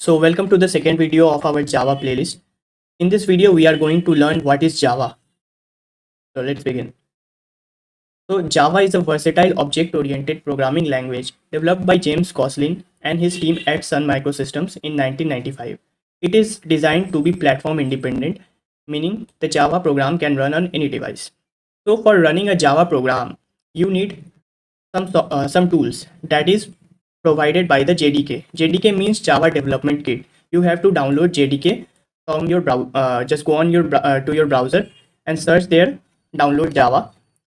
So welcome to the second video of our Java playlist. In this video, we are going to learn what is Java. So let's begin. So Java is a versatile object-oriented programming language developed by James Gosling and his team at Sun Microsystems in 1995. It is designed to be platform independent, meaning the Java program can run on any device. So for running a Java program, you need some tools that is provided by the JDK. JDK means Java Development Kit. You have to download JDK from your browser. Just go on to your browser and search there, download Java,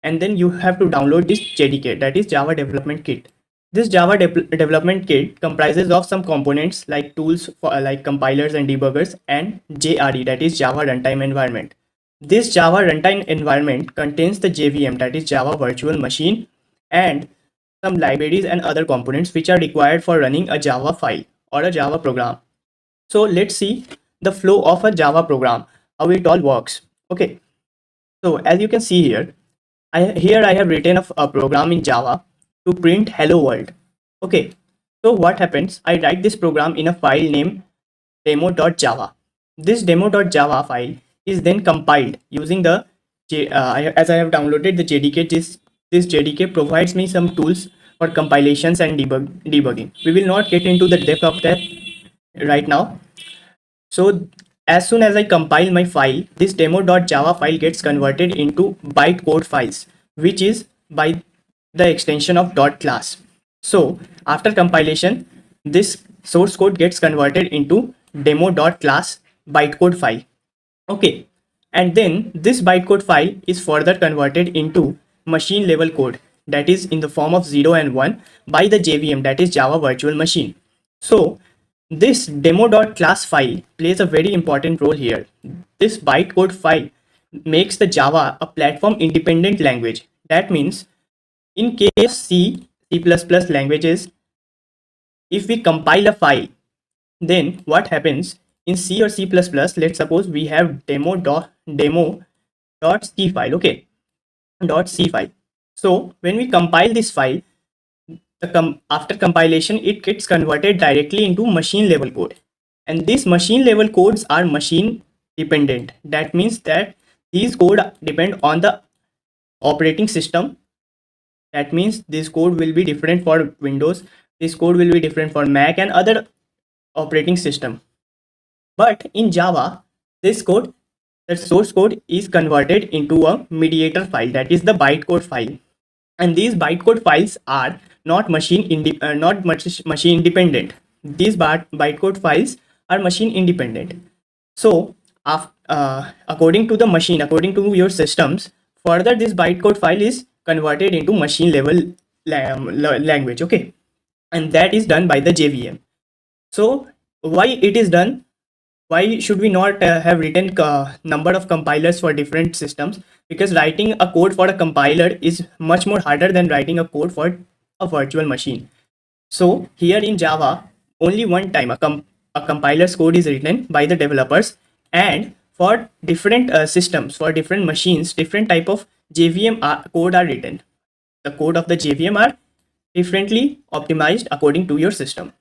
and then you have to download this JDK, that is Java Development Kit. This Java Development Kit comprises of some components like tools for like compilers and debuggers and JRE, that is Java Runtime Environment. This Java Runtime Environment contains the JVM, that is Java Virtual Machine, and some libraries and other components which are required for running a Java file or a Java program. So let's see the flow of a Java program, how it all works. Okay, so as you can see here, I have written a program in Java to print hello world. Okay, so what happens? I write this program in a file named demo.java. This demo.java file is then compiled using the as I have downloaded the JDK. This JDK provides me some tools for compilations and debugging. We will not get into the depth of that right now. So as soon as I compile my file, this demo.java file gets converted into bytecode files, which is by the extension of .class. So after compilation, this source code gets converted into demo.class bytecode file. Okay, and then this bytecode file is further converted into machine level code, that is in the form of 0 and 1 by the JVM, that is Java Virtual Machine. So this demo.class file plays a very important role here. This bytecode file makes the Java a platform independent language. That means in case of C++ languages, if we compile a file, then what happens in C or C++, let's suppose we have demo.c file, okay, .c file. So when we compile this file, after compilation, it gets converted directly into machine level code. And these machine level codes are machine dependent. That means that these code depend on the operating system. That means this code will be different for Windows. This code will be different for Mac and other operating system. But in Java, this code, the source code is converted into a mediator file, that is the bytecode file. And these bytecode files are not machine independent. These bytecode files are machine independent. So according to the machine, according to your systems, further this bytecode file is converted into machine level language. Okay, and that is done by the JVM. So why it is done? Why should we not have written number of compilers for different systems? Because writing a code for a compiler is much more harder than writing a code for a virtual machine. So here in Java, only one time a compiler's code is written by the developers, and for different systems, for different machines, different type of JVM code are written. The code of the JVM are differently optimized according to your system.